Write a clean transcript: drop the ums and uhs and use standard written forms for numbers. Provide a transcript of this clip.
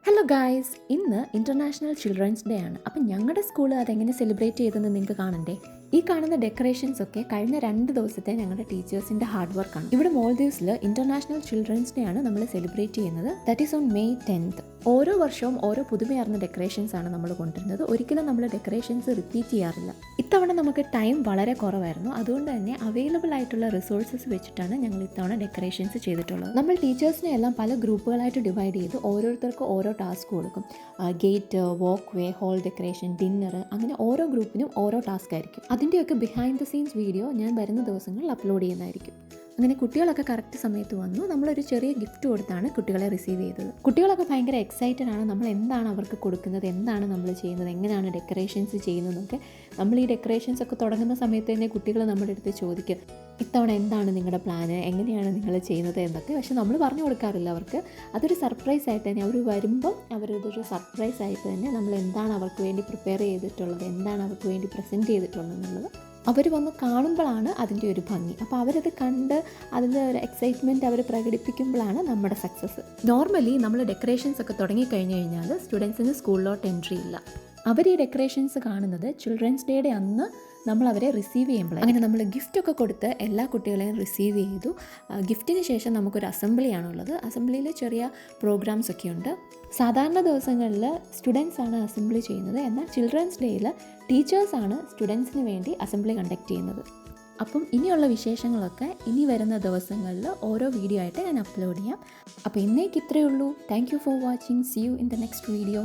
Hello guys, ഇന്ന് international children's day ആണ്. അപ്പം ഞങ്ങളുടെ സ്കൂൾ അതെങ്ങനെ സെലിബ്രേറ്റ് ചെയ്തെന്ന് നിങ്ങൾക്ക് കാണണ്ടേ? ഈ കാണുന്ന ഡെക്കറേഷൻസ് ഒക്കെ കഴിഞ്ഞ 2 ദിവസത്തെ ഞങ്ങളുടെ ടീച്ചേഴ്സിൻ്റെ ഹാർഡ് വർക്കാണ്. ഇവിടെ മോൾഡീവ്സിൽ ഇൻ്റർനാഷണൽ ചിൽഡ്രൻസ് ഡേ ആണ് നമ്മൾ സെലിബ്രേറ്റ് ചെയ്യുന്നത്. That is on May 10th. ഓരോ വർഷവും ഓരോ പുതുമയാർന്ന ഡെക്കറേഷൻസ് ആണ് നമ്മൾ കൊണ്ടുവരുന്നത്. ഒരിക്കലും നമ്മൾ ഡെക്കറേഷൻസ് റിപ്പീറ്റ് ചെയ്യാറില്ല. ഇത്തവണ നമുക്ക് ടൈം വളരെ കുറവായിരുന്നു. അതുകൊണ്ട് തന്നെ അവൈലബിൾ ആയിട്ടുള്ള റിസോഴ്സസ് വെച്ചിട്ടാണ് ഞങ്ങൾ ഇത്തവണ ഡെക്കറേഷൻസ് ചെയ്തിട്ടുള്ളത്. നമ്മൾ ടീച്ചേഴ്സിനെ എല്ലാം പല ഗ്രൂപ്പുകളായിട്ട് ഡിവൈഡ് ചെയ്ത് ഓരോരുത്തർക്കും ഓരോ ടാസ്ക് കൊടുക്കും. ഗേറ്റ്, വാക്ക് വേ, ഹോൾ ഡെക്കറേഷൻ, ഡിന്നർ, അങ്ങനെ ഓരോ ഗ്രൂപ്പിനും ഓരോ ടാസ്ക് ആയിരിക്കും. അതിൻ്റെയൊക്കെ ബിഹൈൻഡ് ദ സീൻസ് വീഡിയോ ഞാൻ വരുന്ന ദിവസങ്ങളിൽ അപ്ലോഡ് ചെയ്യുന്നതായിരിക്കും. അങ്ങനെ കുട്ടികളൊക്കെ കറക്റ്റ് സമയത്ത് വന്നു. നമ്മളൊരു ചെറിയ ഗിഫ്റ്റ് കൊടുത്താണ് കുട്ടികളെ റിസീവ് ചെയ്തത്. കുട്ടികളൊക്കെ ഭയങ്കര എക്സൈറ്റഡ് ആണ്. നമ്മൾ എന്താണ് അവർക്ക് കൊടുക്കുന്നത്, എന്താണ് നമ്മൾ ചെയ്യുന്നത്, എങ്ങനെയാണ് ഡെക്കറേഷൻസ് ചെയ്യുന്നതെന്നൊക്കെ. നമ്മൾ ഈ ഡെക്കറേഷൻസ് ഒക്കെ തുടങ്ങുന്ന സമയത്ത് തന്നെ കുട്ടികൾ നമ്മുടെ അടുത്ത് ചോദിക്കും, ഇത്തവണ എന്താണ് നിങ്ങളുടെ പ്ലാന്, എങ്ങനെയാണ് നിങ്ങൾ ചെയ്യുന്നത് എന്നൊക്കെ. പക്ഷെ നമ്മൾ പറഞ്ഞു കൊടുക്കാറില്ല അവർക്ക്. അതൊരു സർപ്രൈസ് ആയിട്ട് തന്നെ അവർ വരുമ്പം അവരതൊരു സർപ്രൈസ് ആയിട്ട് തന്നെ നമ്മൾ എന്താണ് അവർക്ക് വേണ്ടി പ്രിപ്പയർ ചെയ്തിട്ടുള്ളത്, എന്താണ് അവർക്ക് വേണ്ടി പ്രസൻറ്റ് ചെയ്തിട്ടുള്ളത് എന്നുള്ളത് അവർ വന്ന് കാണുമ്പോഴാണ് അതിൻ്റെ ഒരു ഭംഗി. അപ്പോൾ അവരത് കണ്ട് അതിൻ്റെ ഒരു എക്സൈറ്റ്മെൻറ്റ് അവർ പ്രകടിപ്പിക്കുമ്പോഴാണ് നമ്മുടെ സക്സസ്. നോർമലി നമ്മൾ ഡെക്കറേഷൻസ് ഒക്കെ തുടങ്ങിക്കഴിഞ്ഞ് കഴിഞ്ഞാൽ സ്റ്റുഡൻസിന് സ്കൂളിലോട്ട് എൻട്രി ഇല്ല. അവർ ഈ ഡെക്കറേഷൻസ് കാണുന്നത് ചിൽഡ്രൻസ് ഡേയുടെ അന്ന് നമ്മൾ അവരെ റിസീവ് ചെയ്യുമ്പോൾ. അങ്ങനെ നമ്മൾ ഗിഫ്റ്റൊക്കെ കൊടുത്ത് എല്ലാ കുട്ടികളെയും റിസീവ് ചെയ്തു. ഗിഫ്റ്റിന് ശേഷം നമുക്കൊരു അസംബ്ലിയാണുള്ളത്. അസംബ്ലിയിൽ ചെറിയ പ്രോഗ്രാംസ് ഒക്കെ ഉണ്ട്. സാധാരണ ദിവസങ്ങളിൽ സ്റ്റുഡൻസാണ് അസംബ്ലി ചെയ്യുന്നത്. എന്നാൽ ചിൽഡ്രൻസ് ഡേയിൽ ടീച്ചേഴ്സാണ് സ്റ്റുഡൻസിന് വേണ്ടി അസംബ്ലി കണ്ടക്ട് ചെയ്യുന്നത്. അപ്പം ഇനിയുള്ള വിശേഷങ്ങളൊക്കെ ഇനി വരുന്ന ദിവസങ്ങളിൽ ഓരോ വീഡിയോ ആയിട്ട് ഞാൻ അപ്ലോഡ് ചെയ്യാം. അപ്പോൾ ഇന്നേക്ക് ഇത്രയേ ഉള്ളൂ. Thank you for watching. See you in the next video.